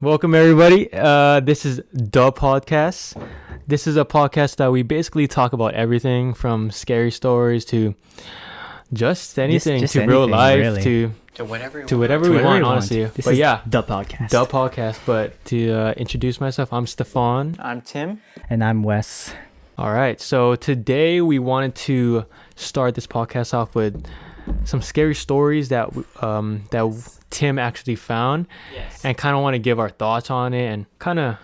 Welcome everybody. This is the podcast. This is a podcast that we basically talk about everything from scary stories to just anything just to real anything, life really. To whatever to whatever we want, honestly. This But is yeah, the podcast. the podcast. But to introduce myself, I'm Stefan. I'm Tim. And I'm Wes. All right. So today we wanted to start this podcast off with some scary stories that Tim actually found, Yes. and kind of want to give our thoughts on it and kind of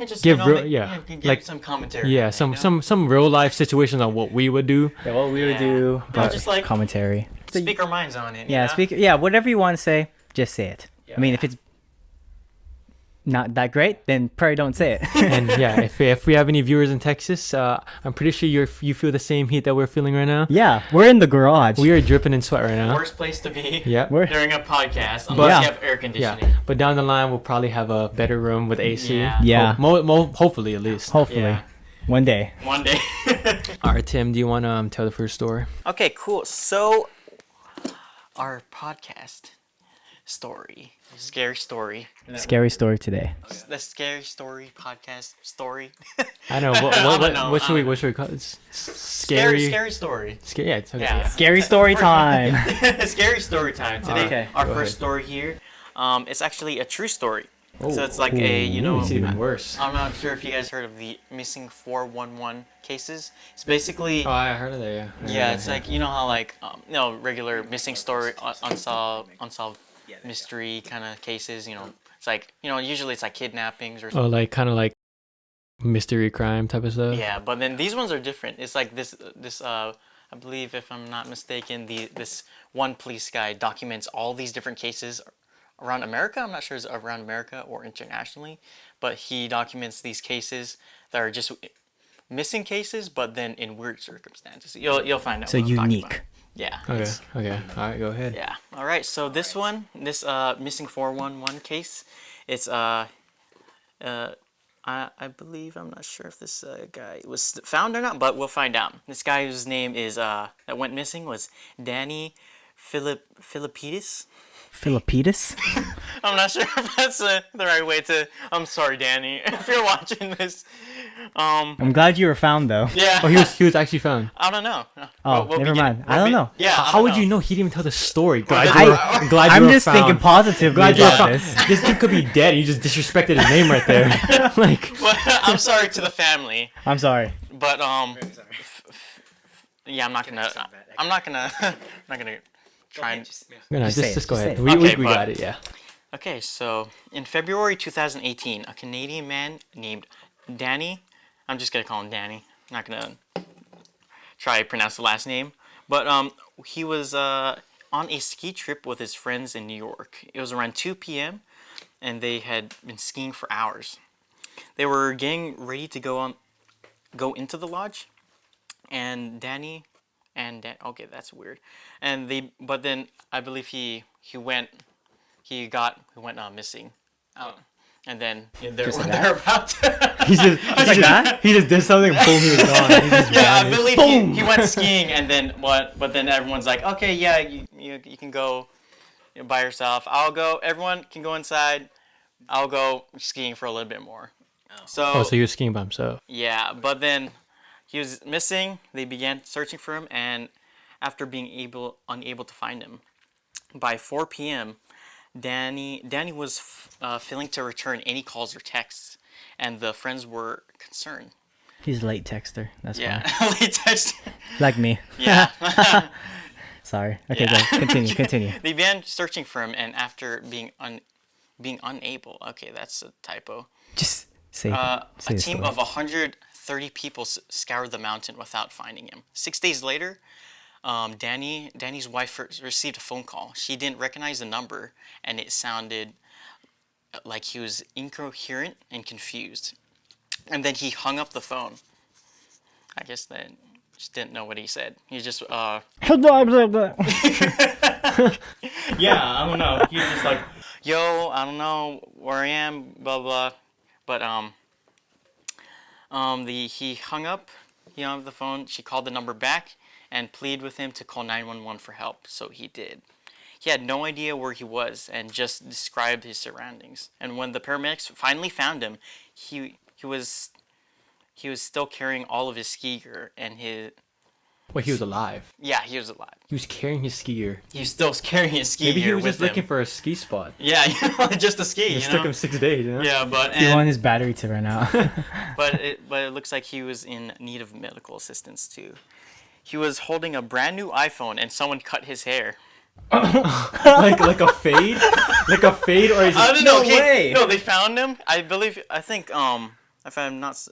Just give real- give like- some commentary. yeah, on it, some you know? some real life situations on what we would do. Yeah, what we would Yeah. do, No, but just like- commentary. speak our minds on it. Yeah, you know? speak. Yeah, whatever you want to say, just say it. I mean, Yeah. if it's not that great, then probably don't say it. And yeah, if we have any viewers in Texas, I'm pretty sure you feel the same heat that we're feeling right now. Yeah, we're in the garage. We are dripping in sweat right now. Worst place to be Yeah. We're during a podcast But- unless Yeah. you have air Yeah, conditioning. but down the line we'll probably have a better room with AC. Yeah. Yeah. Hopefully at least. hopefully Yeah. one day. One day. All right, Tim, do you want to tell the first story? Okay, cool. So, our podcast story, scary story, Scary story today. the scary story podcast story. I know. I don't know, What I should we don't what should we call it? Scary. Scary story. Yeah. It's okay. Yeah. Yeah. Scary story time. Scary story time today. Okay. Our Go first ahead. story here, it's actually a true story. Oh. So it's like a, It's even worse. I'm not sure if you guys heard of the missing 411 cases. It's basically, Oh, I heard of that. Yeah. yeah, it's like, you know how like, regular missing story, unsolved mystery kind of cases, it's like, usually it's like kidnappings or Oh, like kind of like mystery crime type of stuff. yeah, but then these ones are different. It's like this, I believe if I'm not mistaken, this one police guy documents all these different cases around America. I'm not sure it's around America or internationally, but he documents these cases that are just missing cases, but then in weird circumstances. You'll find out. So what I'm talking unique. about. Yeah. Okay. it's- Okay. All right. Go ahead. Yeah. All right. So this missing 411 case, it's I believe, I'm not sure if this guy was found or not, but we'll find out. This guy whose name is that went missing was Danny Philippidis. Philippidis? I'm not sure if that's the right way to. I'm sorry, Danny, if you're watching this. I'm glad you were found though. Yeah. Oh, he was actually found. I don't know. Oh, never mind. I don't know. Yeah. How would you know he didn't even tell the story? Glad I'm you were just found. thinking positively Glad you were about found. this. This dude could be dead. You just disrespected his name right there. Like, But I'm sorry to the family. I'm sorry. But yeah, I'm not gonna. I'm not gonna. I'm not gonna try and. no, Just say it, just go just ahead. say it. We Okay, got but- it. Yeah. Okay, so in February 2018, a Canadian man named Danny, I'm just gonna call him Danny, I'm not gonna try to pronounce the last name, but he was on a ski trip with his friends in New York. It was around 2 p.m. and they had been skiing for hours. They were getting ready to go into the lodge, and Danny okay, that's weird. But then I believe he went missing. And then they're Just like they're about to. He just did something. Boom, he was gone. He just Yeah, I vanished. believe Boom. he went skiing, and then what? But then everyone's like, okay, yeah, you can go by yourself. I'll go. Everyone can go inside. I'll go skiing for a little bit more. Oh, so he was skiing by himself. Yeah, but then he was missing. They began searching for him, and after being unable to find him, by 4 p.m., Danny was failing to return any calls or texts, and the friends were concerned. He's a late texter. That's Yeah, why. late text. Like me. Yeah. Sorry. Okay, Yeah. go. Continue. They began searching for him, and after being unable, okay, that's a typo. Just say, A say the team story. of 130 people scoured the mountain without finding him. 6 days later, Danny's wife received a phone call. She didn't recognize the number, and it sounded like he was incoherent and confused. And then he hung up the phone. I guess that just didn't know what he said. He just yeah, I don't know. He was just like, yo, I don't know where I am, blah blah. But he hung up. He hung up the phone. She called the number back and pleaded with him to call 911 for help. So he did. He had no idea where he was and just described his surroundings. And when the paramedics finally found him, he was still carrying all of his ski gear and his. Wait, he was alive. Yeah, he was alive. He was carrying his ski gear. He was still carrying his ski Maybe he gear was with just looking him. for a ski spot. Yeah, just to ski. It took him 6 days. You know? Yeah, but He wanted his battery to run out. but it looks like he was in need of medical assistance too. He was holding a brand new iPhone and someone cut his hair. like a fade, like a fade, or is it? I don't know. No way. No, they found him. I think if I'm not.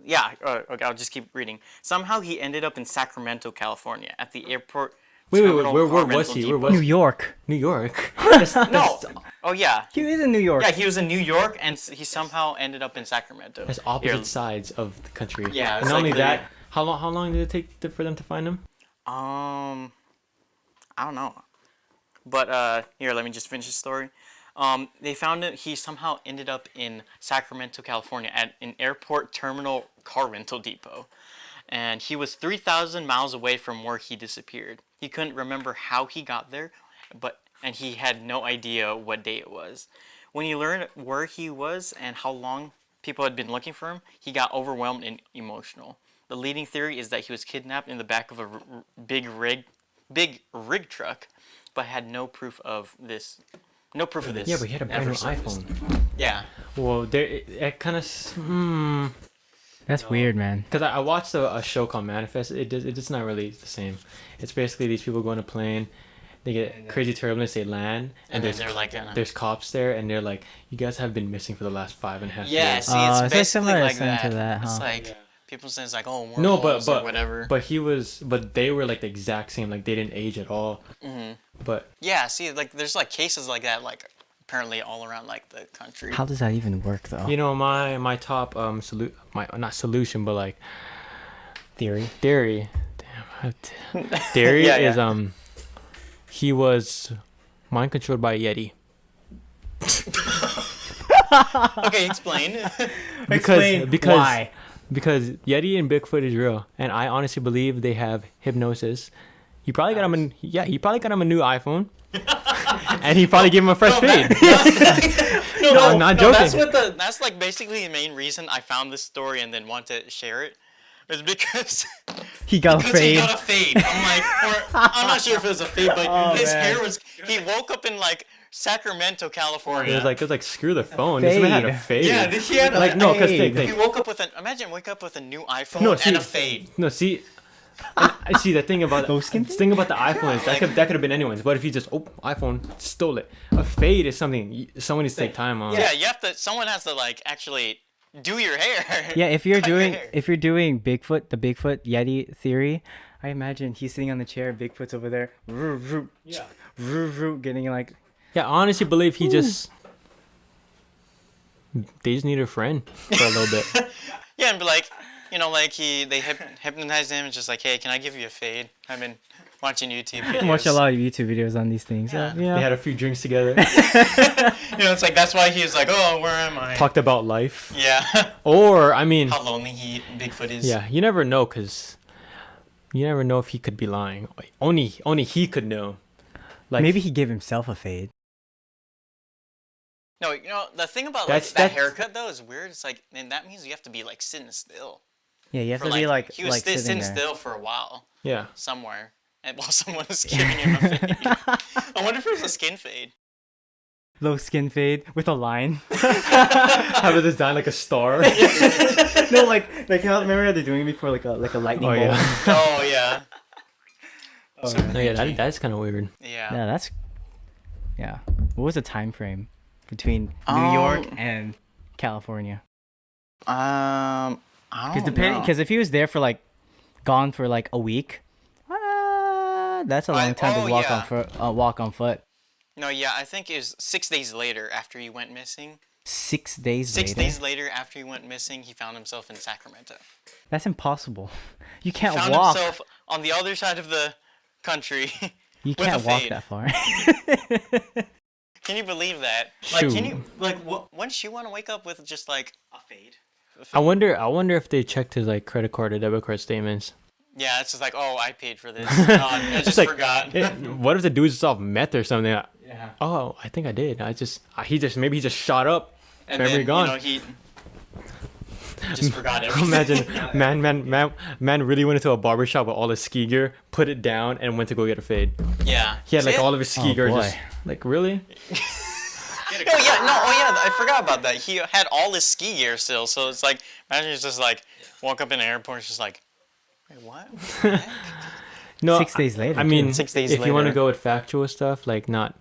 Yeah. Okay, I'll just keep reading. Somehow he ended up in Sacramento, California, at the airport. Wait, terminal where car was rental he? depot. Where was New York. New York? No. Oh yeah. He is in New York. Yeah, he was in New York, and he somehow ended up in Sacramento. That's opposite sides of the country. Yeah, And it's not only like that, how long did it take for them to find him? I don't know. But here, let me just finish the story. They found it. He somehow ended up in Sacramento, California, at an airport terminal car rental depot, and he was 3,000 miles away from where he disappeared. He couldn't remember how he got there, and he had no idea what day it was. When he learned where he was and how long people had been looking for him, he got overwhelmed and emotional. The leading theory is that he was kidnapped in the back of a big rig truck, but had no proof of this. No proof of this. Yeah, but he had a brand ever new surfaced. iPhone. Yeah. Well, there it kind of That's weird, man. because I watched a show called Manifest. It's not really the same. It's basically these people go on a plane, they get crazy turbulence, they land, And there's then they're like, there's cops there, and they're like, you guys have been missing for the last 5.5 yeah. years. See, Oh, it's it's like basically similar like to that. that, It's huh? like people say it's like, oh, No, wormholes but or whatever. but they were like the exact same. Like they didn't age at all. But Yeah. See, like there's like cases like that, like apparently all around like the country. How does that even work, though? you know my top my not solution but like Theory. theory. Theory Yeah, is yeah. he was mind controlled by a Yeti. Okay, explain. Explain why. Because Yeti and Bigfoot is real, and I honestly believe they have hypnosis. He probably got him a new iPhone, and he probably gave him a fresh fade. No, I'm not joking. That's like basically the main reason I found this story and then want to share it. Is because He got a because he fade. got a fade. I'm like, or I'm not sure if it was a fade, but Oh, his man. hair was. He woke up in like Sacramento, California. It was like screw the phone. This man had a Fade. fade. Yeah, he had a like no, because fade. He woke up with wake up with a new iPhone No, and see- a fade. no, see. I see the thing about Low skin the thing about the iPhone is that could have been anyone's. But if you just iPhone stole it, a fade is something someone needs to take time on. Yeah, you have to. Someone has to like actually do your hair. Yeah, if you're Cut your doing hair. Bigfoot, the Bigfoot Yeti theory, I imagine he's sitting on the chair, Bigfoot's over there, getting like. Yeah, I honestly believe he just they just need a friend for a little bit. Yeah, and be like, like they hypnotized him and just like, hey, can I give you a fade? I've been watching YouTube videos. I watch a lot of YouTube videos on these things. Yeah. Yeah. They had a few drinks together, It's like that's why he was like, oh, where am I? talked about life, Yeah. or I mean, How lonely Bigfoot is. yeah, you never know because you never know if he could be lying. Only he could know. Like Maybe he gave himself a fade. No, the thing about That's- that that's- haircut though is weird. It's like, man, that means you have to be like sitting still. Yeah, you have For, to be like he was sitting sitting there. still for a while yeah. somewhere, and while someone was giving him a fade. I wonder if it was a skin fade. Low skin fade with a line. Have it design like a star. No, like how remember how they're doing it before like a lightning Oh, bolt. yeah. Oh yeah. No, yeah, that's kind of weird. Yeah. Yeah, that's. Yeah. What was the time frame between New York and California? I don't know. Because if he was there for like, gone for like a week, that's a long time to walk yeah. on foot. Walk on foot. No, yeah, I think it was 6 days later after he went missing. 6 days 6 later. days later after he went missing, he found himself in Sacramento. That's impossible. You can't Found walk. himself on the other side of the country. You with a can't walk fade. that far. Can you believe that? Like, can Shoot. you like? Wouldn't you want to wake up with just like a fade? I wonder if they checked his like credit card or debit card statements. Yeah, it's just like, oh, I paid for this. I just like- forgot. What if the dude's just off meth or something? Yeah. Oh, I think I did. Maybe he just shot up. And Forever then, gone. he just forgot everything. Imagine, man really went into a barber shop with all his ski gear, put it down, and went to go get a fade. Yeah. He had like See? all of his ski Oh, gear boy. just like really. Oh yeah, I forgot about that. He had all his ski gear still, so it's like, imagine he's just like, walk up in the airport, it's just like, wait, what? What the heck? No, 6 days later. I mean, 6 days if you want to later. go with factual stuff, like no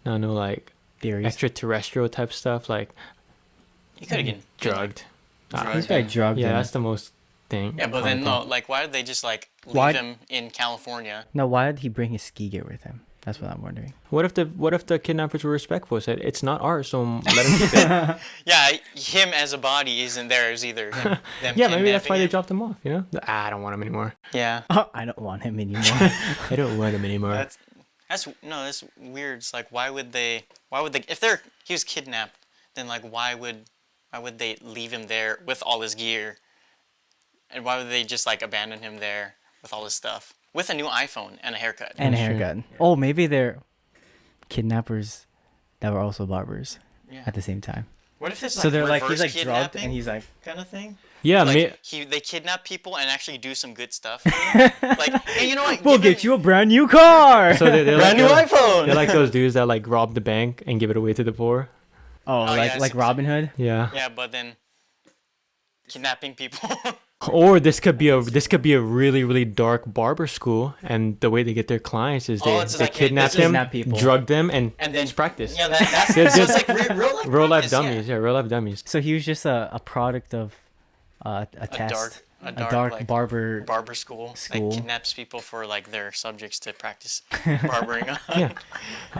like theories. extraterrestrial type stuff, like He could have been drugged. drugged. He's very drugged. Yeah, and- that's the most thing. Yeah, but then no, like, why did they just like leave Why- him in California? No, why did he bring his ski gear with him? That's what I'm wondering. What if the kidnappers were respectful? Said it's not ours, so let him keep it. Yeah, him as a body isn't theirs either. Them Yeah, maybe that's kidnapping why they him. dropped him off. You know, I don't want him anymore. Yeah, I don't want him anymore. I don't want him anymore. that's weird. It's like, why would they? If he was kidnapped, then like why would they leave him there with all his gear? And why would they just like abandon him there with all his stuff? With a new iPhone and a haircut. And a Sure. haircut. Oh, maybe they're kidnappers that were also barbers Yeah. at the same time. What if it's So they're like, reverse he's like drugged kidnapping and he's like, kind of thing? Yeah, Like they kidnap people and actually do some good stuff. Like, hey, you know what? we'll Give get him you a brand new car. so they're brand new like iPhone. they're like those dudes that like rob the bank and give it away to the poor. oh, yeah, like Robin Hood. Yeah. Yeah, but then kidnapping people. Or this could be a really really dark barber school, and the way they get their clients is Oh, it's they like- kidnap it's them, kidnap people. drug them, and And then- it's practice. Yeah, that's They're so just- it's like real life. Real life practice, dummies, yeah, real life dummies. So he was just a product of a test. A A dark, dark like, barber. barber school. School. That kidnaps people for like their subjects to practice barbering on. Yeah.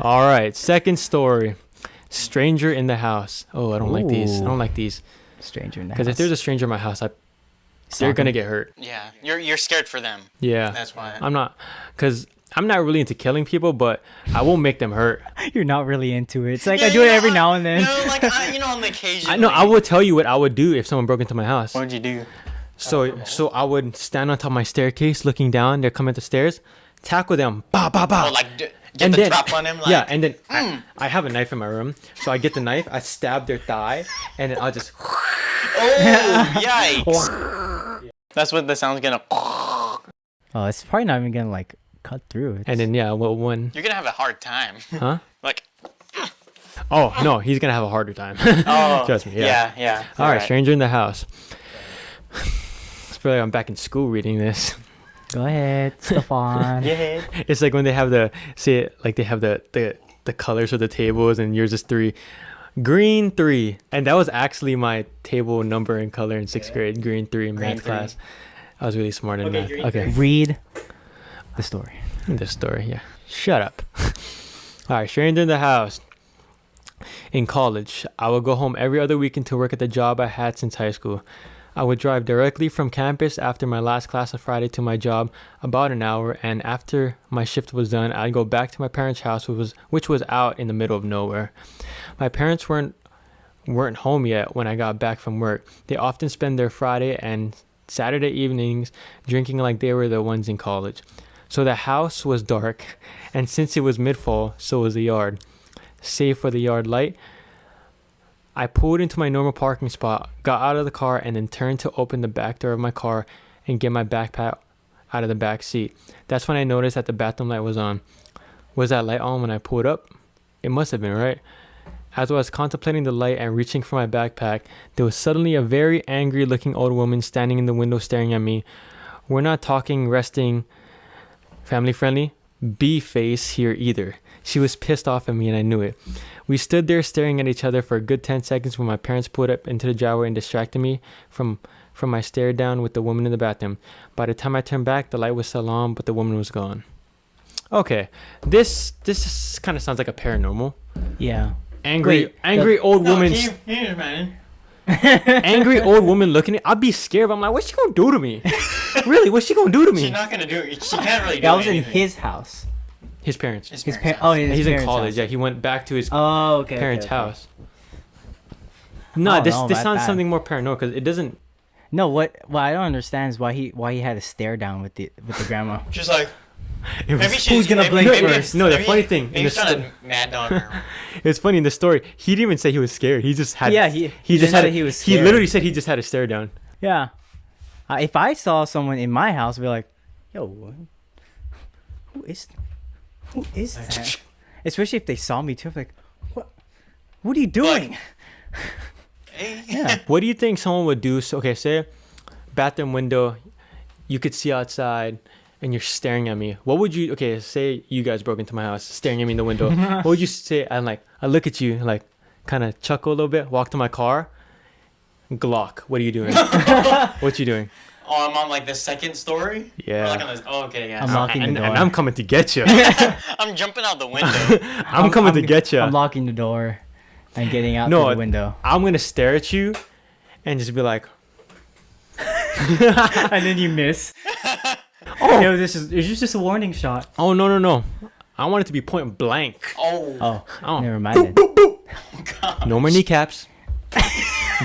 All right, second story. Stranger in the house. Oh, I don't like these. I Ooh. don't like these Stranger in the because house. if there's a stranger in my house, they're Stalking. gonna get hurt. Yeah, you're scared for them. Yeah. That's why. I'm not, because I'm not really into killing people, but I won't make them hurt. You're not really into it. It's like Yeah, I do it you know, every now and then. You know, like on the occasion. I know. I would tell you what I would do if someone broke into my house. What'd you do? So I would stand on top of my staircase, looking down. They're coming up the stairs, tackle them, ba ba ba. Oh, like get and the then, drop on him. Like, yeah, and then I have a knife in my room, so I get the knife, I stab their thigh, and then I'll just. Oh, yikes! That's what the sound's gonna. Oh, it's probably not even gonna like cut through. It's, And then yeah, well, one, You're gonna have a hard time. huh? Like, Oh no, he's gonna have a harder time. oh, Trust me. Yeah. yeah. All right, stranger in the house. It's probably like I'm back in school reading this. go ahead, Stefan. Yeah. It's like when they have the colors of the tables, and yours is 3. Green 3, and that was actually my table number and color in 6th grade. Green 3 in math 3. class. I was really smart in math. green Okay, Read the story. this story, yeah. Shut up. All right, stranger in the house. In college, I would go home every other weekend to work at the job I had since high school. I would drive directly from campus after my last class on Friday to my job, about an hour, and after my shift was done, I'd go back to my parents' house, which was out in the middle of nowhere. My parents weren't home yet when I got back from work. They often spend their Friday and Saturday evenings drinking like they were the ones in college. So the house was dark, and since it was mid-fall, so was the yard. Save for the yard light, I pulled into my normal parking spot, got out of the car, and then turned to open the back door of my car and get my backpack out of the back seat. That's when I noticed that the bathroom light was on. Was that light on when I pulled up? It must have been, right? As I was contemplating the light and reaching for my backpack, there was suddenly a very angry looking old woman standing in the window staring at me. We're not talking resting, family friendly, B face here either. She was pissed off at me and I knew it. We stood there staring at each other for a good 10 seconds when my parents pulled up into the driveway and distracted me from my stare down with the woman in the bathroom. By the time I turned back, the light was still on, but the woman was gone. Okay, this kind of sounds like a paranormal. Yeah. Angry Wait, old woman, Here, man. angry old woman looking at. I'd be scared. But I'm like, what's she gonna do to me? Really, what's she gonna do to She's me? not gonna do it. She can't really do That was in anything. his house. His parents. His parents' parents. house. Oh, his He's in parents' college. house. Yeah, he went back to his Oh, okay. parents' okay. house. No, Oh, this no, this that sounds bad. something more paranormal because it doesn't. No, what I don't understand is why he had a stare down with the grandma. Just like It was, maybe she, Who's gonna blink first? No, the maybe- funny thing, in maybe the he's trying to mad dog her. it's funny in the story. He didn't even say he was scared. He just had. Yeah, he just didn't had. say he was He scared. literally said he just had a stare down. Yeah. If I saw someone in my house, I'd be like, yo, who is that? Especially if they saw me too. I'm like, what are you doing? Hey. Yeah. What do you think someone would do? So, okay, say bathroom window, you could see outside, and you're staring at me. What would you? Okay, say you guys broke into my house, staring at me in the window. What would you say? I'm like, I look at you, like, kind of chuckle a little bit, walk to my car. Glock, what are you doing? What you doing? Oh, I'm on like the second story. Yeah. Or, like, on the, oh, okay, yeah. I'm locking the and, door. and I'm coming to get you. I'm jumping out the window. I'm coming to get you. I'm locking the door and getting out No, through the window. I'm gonna stare at you, and just be like, And then you miss. Oh, yo, it's just a warning shot. oh no. I want it to be point blank. Oh. Oh, Oh. never mind. Then. No more kneecaps.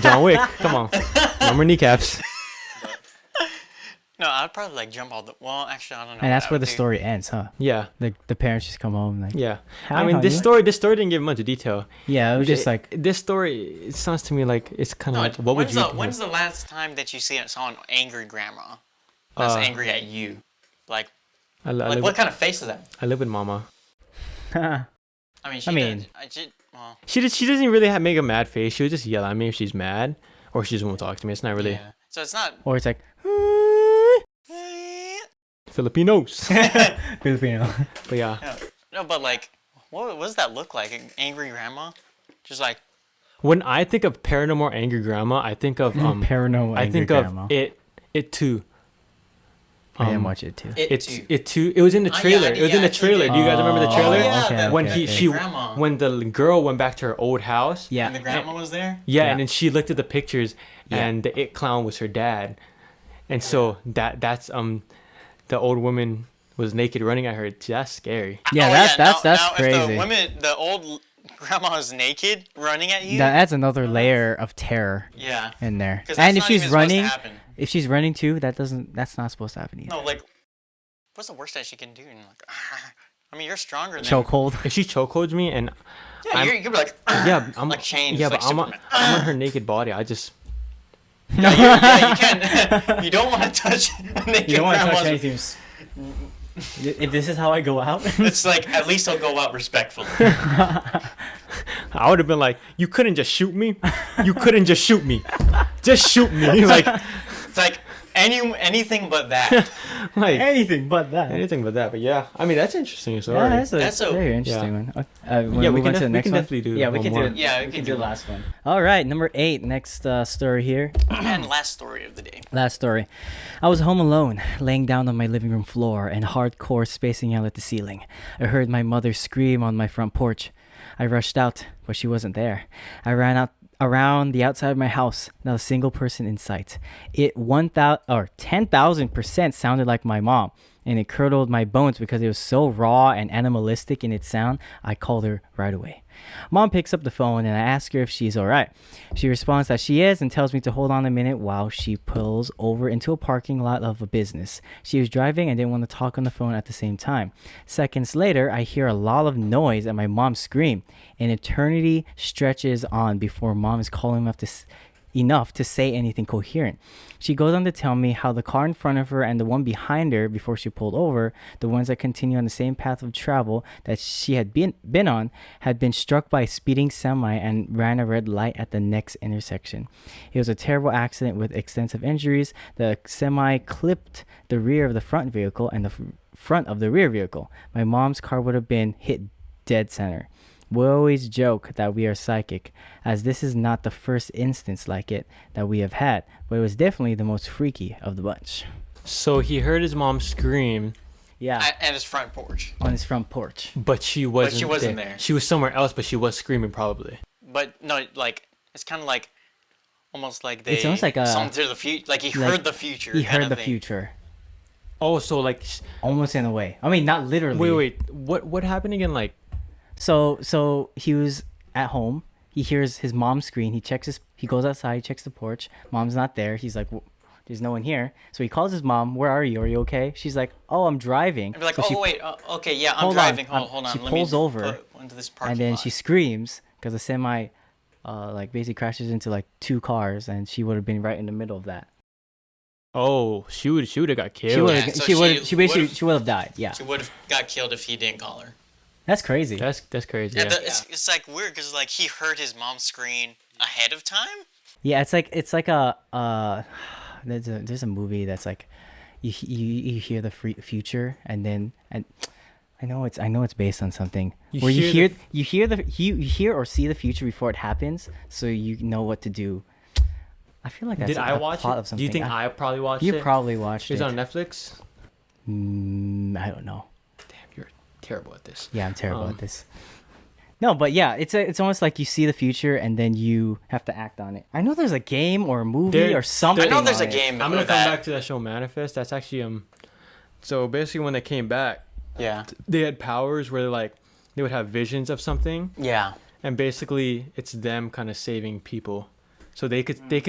John Wick, come on. No more kneecaps. No, I'd probably like jump out the. Well, actually, I don't know. And that's what I where would the do. story ends, huh? Yeah, The parents just come home like, yeah. Hi, I mean, honey. this story didn't give much detail. yeah, it was just like, This story. It sounds to me like it's kind of No, like, what would you? when's the last time that you saw an angry grandma that's Uh, angry at you? Like, I like live, what kind of face is that? I live with Mama. I mean, I mean- well, She doesn't really make a mad face. She would just yell at me if she's mad, or she just won't talk to me. It's not really yeah. So it's not. or it's like, Filipinos. Filipino. But yeah, No, but like, what does that look like? An angry grandma? Just like, when I think of paranormal angry grandma, I think of Paranormal I angry think grandma. of it too. I didn't watch it too. It too. It was in the Oh, yeah, trailer. It was in the it too trailer. did. Do you guys remember the Oh, trailer? yeah, okay, that- When okay, okay. she Grandma. when the girl went back to her old house. Yeah. and the grandma was there. Yeah, Yeah. and then she looked at the pictures, Yeah. and the it clown was her dad, and so that's the old woman was naked running at her. That's scary. Yeah, Oh, that's now If crazy. the old grandma is naked running at you. That adds another layer of terror Yeah. in there. 'Cause And that's if not she's even supposed to running, happen. if she's running too, that's not supposed to happen either. No, like, what's the worst that she can do? And like, I mean, you're stronger than. Chokehold. If she chokeholds me and Yeah, you're gonna be like. yeah, I'm Like chains, Yeah, like but Superman. I'm on her naked body. I just Yeah, you can. You don't want to touch a naked You don't want to touch grandma's- anything. If this is how I go out, It's like at least I'll go out respectfully. I would have been like, you couldn't just shoot me. You couldn't just shoot me. Just shoot me. Like It's like anything but that. like anything but that. anything but that. But yeah, I mean that's interesting. So Yeah, that's That's a a- very interesting one. Yeah, we move can on to def- the we next can one? definitely do Yeah, we one can more. do. Yeah, we can do the last one. All right, number 8. Next story here. And last story of the day. Last story. I was home alone, laying down on my living room floor and hardcore spacing out at the ceiling. I heard my mother scream on my front porch. I rushed out, but she wasn't there. I ran out around the outside of my house, not a single person in sight. It 1,000 or 10,000% sounded like my mom, and it curdled my bones because it was so raw and animalistic in its sound. I called her right away. Mom picks up the phone and I ask her if she's alright. She responds that she is and tells me to hold on a minute while she pulls over into a parking lot of a business. She was driving and didn't want to talk on the phone at the same time. Seconds later, I hear a lot of noise and my mom scream. An eternity stretches on before mom is calling enough to say anything coherent. She goes on to tell me how the car in front of her and the one behind her before she pulled over, the ones that continue on the same path of travel that she had been on, had been struck by a speeding semi and ran a red light at the next intersection. It was a terrible accident with extensive injuries. The semi clipped the rear of the front vehicle and the front of the rear vehicle. My mom's car would have been hit dead center. We always joke that we are psychic, as this is not the first instance like it that we have had, but it was definitely the most freaky of the bunch. So he heard his mom scream, Yeah, At his front porch. on his front porch. but she wasn't there. She was somewhere else, but she was screaming probably. But no, like it's kind of like almost like they. It's almost like a- something to the future. Like he like, heard the future. He kind heard of the thing. future, Oh, so like, almost in a way. I mean, not literally. wait, what happened again? Like, So he was at home. He hears his mom scream. He goes outside, checks the porch. Mom's not there. He's like, There's no one here. So he calls his mom. Where are you? Are you okay? She's like, oh, I'm driving. I'd be like, So oh she- wait, okay, yeah, I'm Hold on, driving. I'm- Hold on. she Let pulls me over, put into this parking and then lot. she screams because the semi, like basically crashes into like 2 cars, and she would have been right in the middle of that. Oh, she would have got She killed. would Yeah, have. so she would. she She basically. would've- She would have died. Yeah. She would have got killed if he didn't call her. That's crazy. That's crazy. Yeah, Yeah. it's like weird because like he heard his mom scream ahead of time. Yeah, it's like a there's a movie that's like you hear the future and I know it's based on something You where hear you hear or see the future before it happens, so you know what to do. I feel like that's Did I watch plot it? of something. Do you think I probably watched You it? probably watched It's it. on Netflix. I don't know. Damn, you're terrible at this. Yeah, I'm terrible Um, at this. No, but yeah, it's almost like you see the future and then you have to act on it. I know there's a game or a movie There- or something. I know there's on a it. game. I'm gonna of come that. back to that show Manifest. That's actually So basically, when they came back, Yeah. they had powers where like they would have visions of something, Yeah. and basically it's them kind of saving people. So they could they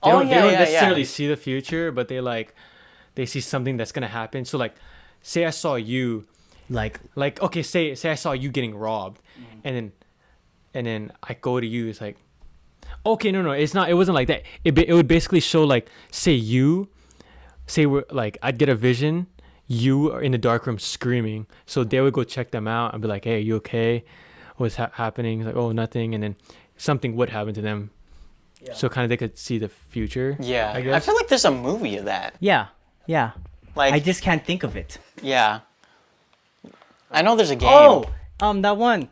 Oh, don't, yeah, they don't yeah, necessarily yeah. see the future, but they see something that's gonna happen. So like, say I saw you, Like okay, say I saw you getting robbed, and then I go to you. It's like, okay, no, it's not. It wasn't like that. It would basically show like, say we're like, I'd get a vision. You are in the dark room screaming, so they would go check them out and be like, hey, are you okay? What's happening? It's like, oh, nothing, and then something would happen to them. So kind of they could see the future. Yeah. I I guess. feel like there's a movie of that. yeah. Like I just can't think of it. yeah. I know there's a game. Oh, that one.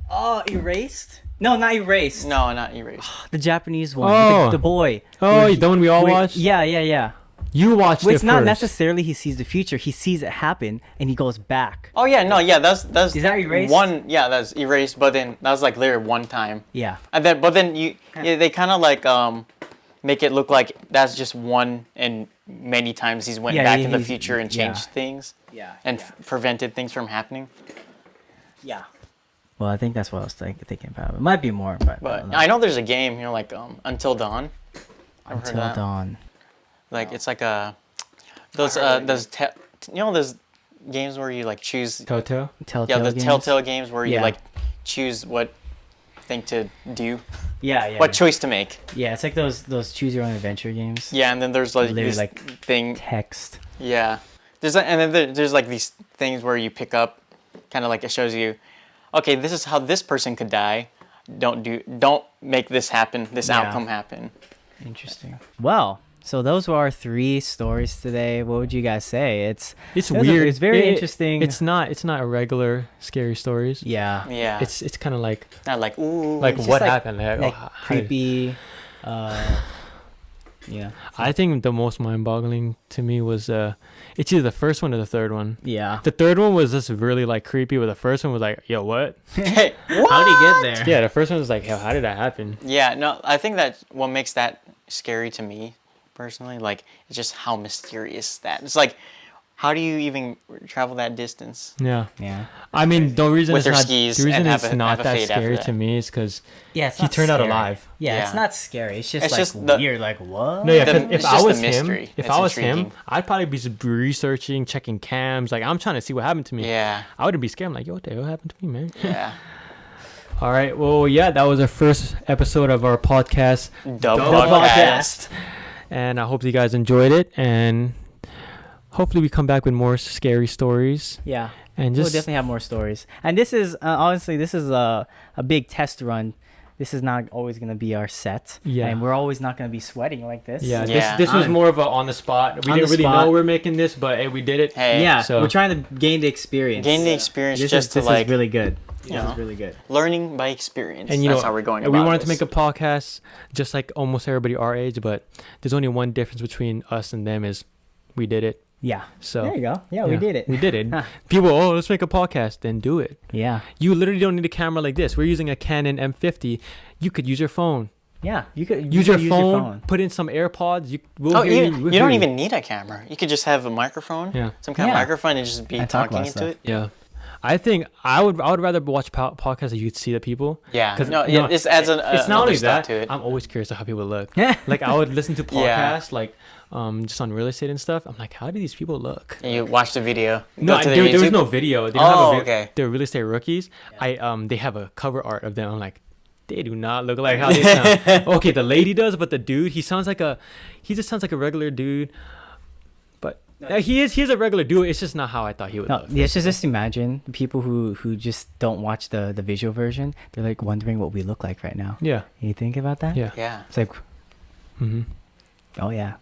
Oh, Erased? No, not Erased. No, not Erased. The Japanese one. Oh. The boy. Oh, Where the one we all where- watched? Yeah. You watched Well, it it's not first. necessarily he sees the future. He sees it happen and he goes back. Oh yeah, no, yeah, that's Is that Erased? one. Yeah, that's Erased. But then that was like literally one time. Yeah. And then, but then they kind of like make it look like that's just one, and many times he's went Yeah, back he- in the he's- future and yeah. changed things Yeah. and prevented things from happening. Yeah. Well, I think that's what I was thinking about. It might be more, but, I But don't know. I know there's a game, you know, like Until Dawn. Ever heard of Until that? Dawn. Like it's like a those those games where you like choose Toto. Telltale the games? Telltale games where you Yeah. like choose what thing to do, Yeah. what choice to make. Yeah, it's like those choose your own adventure games. Yeah, and then there's like Literally, this like, thing. Text. Yeah, and then there's like these things where you pick up, kind of like it shows you, okay, this is how this person could die. Don't make this happen. This Yeah. outcome happen. Interesting. Well, so those were our 3 stories today. What would you guys say? It's It's Those are- weird. it's very interesting. It's not a regular scary stories. yeah. Yeah, It's kind of like not like ooh. like It's what just like- happened. Like, Like how did- creepy. Yeah. I think the most mind-boggling to me was it's either the first one or the third one. Yeah. The third one was just really like creepy, but the first one was like, yo, what? Hey, How did he get there? Yeah, the first one was like, yo, how did that happen? Yeah, no, I think that what makes that scary to me personally, like, it's just how mysterious that. It's like, how do you even travel that distance? Yeah. Yeah. I mean, the reason With it's their not skis the reason and have it's a- not have a that fade after scary that. to me is because Yeah, it's he not turned out scary. alive. Yeah, it's Yeah. not scary. It's just It's like just the- weird. Like what? No, yeah. The- 'cause if it's I just the was him, mystery. if It's I was him, intriguing. I'd probably be researching, checking cams. Like I'm trying to see what happened to me. Yeah, I wouldn't be scared. I'm like, yo, what the hell happened to me, man? yeah. All right. Well, yeah, that was our first episode of our podcast, Double podcast. and I hope you guys enjoyed it. And hopefully, we come back with more scary stories. Yeah. And We'll just definitely have more stories. And this is honestly, this is a big test run. This is not always gonna be our set. Yeah. And we're always not gonna be sweating like this. yeah, Yeah. this was On- more of a on the spot. We on didn't the really spot. know we are making this, but hey, we did it. Hey, Yeah. So- we're trying to gain the experience. gain the experience This just is to like is really good. you This know. is really good. learning by experience. And you That's know, how we're going we about wanted to this. make a podcast just like almost everybody our age, but there's only one difference between us and them is we did it. Yeah. So There you go. Yeah, we did it. We did it. People, oh, let's make a podcast. Then do it. Yeah. You literally don't need a camera like this. We're using a Canon M50. You could use your phone. Yeah. You could Use your could phone. Put in some AirPods. We'll Oh, hear you, we'll you don't hear even need a camera. You could just have a microphone, Yeah. some kind of Yeah. microphone, and just be And talk talking about into stuff. it. Yeah. I think I would rather watch podcasts that you could see the people. Yeah. 'Cause, No, you yeah, know, this adds it's not only that. to it. I'm always curious of how people look. Yeah. Like I would listen to Yeah. podcasts like just on real estate and stuff. I'm like, how do these people look? And you watch the video. No, Go to there was YouTube? no video. They don't have a Oh, video. okay. They're real estate rookies. They have a cover art of them. I'm like, they do not look like how they sound. Okay, the lady does, but the dude, he just sounds like a regular dude. But he is a regular dude. It's just not how I thought he would No, look. yeah, just imagine people who just don't watch the visual version. They're like wondering what we look like right now. Yeah, You think about that? yeah. Yeah. It's like, hmm oh yeah.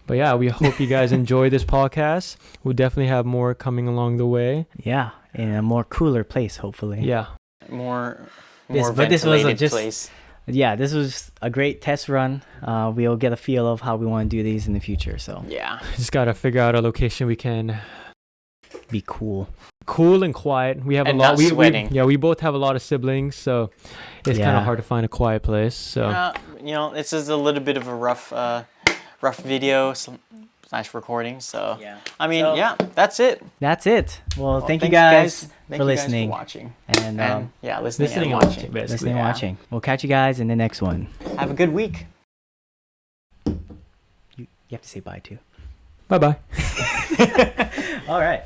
But yeah, we hope you guys enjoy this podcast. We'll definitely have more coming along the way. Yeah, in a more cooler place, hopefully. Yeah. More But this was ventilated just place. Yeah, this was a great test run. We'll get a feel of how we want to do these in the future. So Yeah. Just gotta figure out a location we can be cool. cool and quiet. We have And a lot. not sweating. We both have a lot of siblings, so it's kind Yeah. of hard to find a quiet place. So This is a little bit of a rough video slash recording. So Yeah. I mean, So- yeah, that's it. That's it. Well, thank you thank guys Thank for you guys listening. watching. And And yeah, listening listening and and watching. watching, basically. listening and Yeah. watching. We'll catch you guys in the next one. Have a good week. You have to say bye too. Bye bye. All right.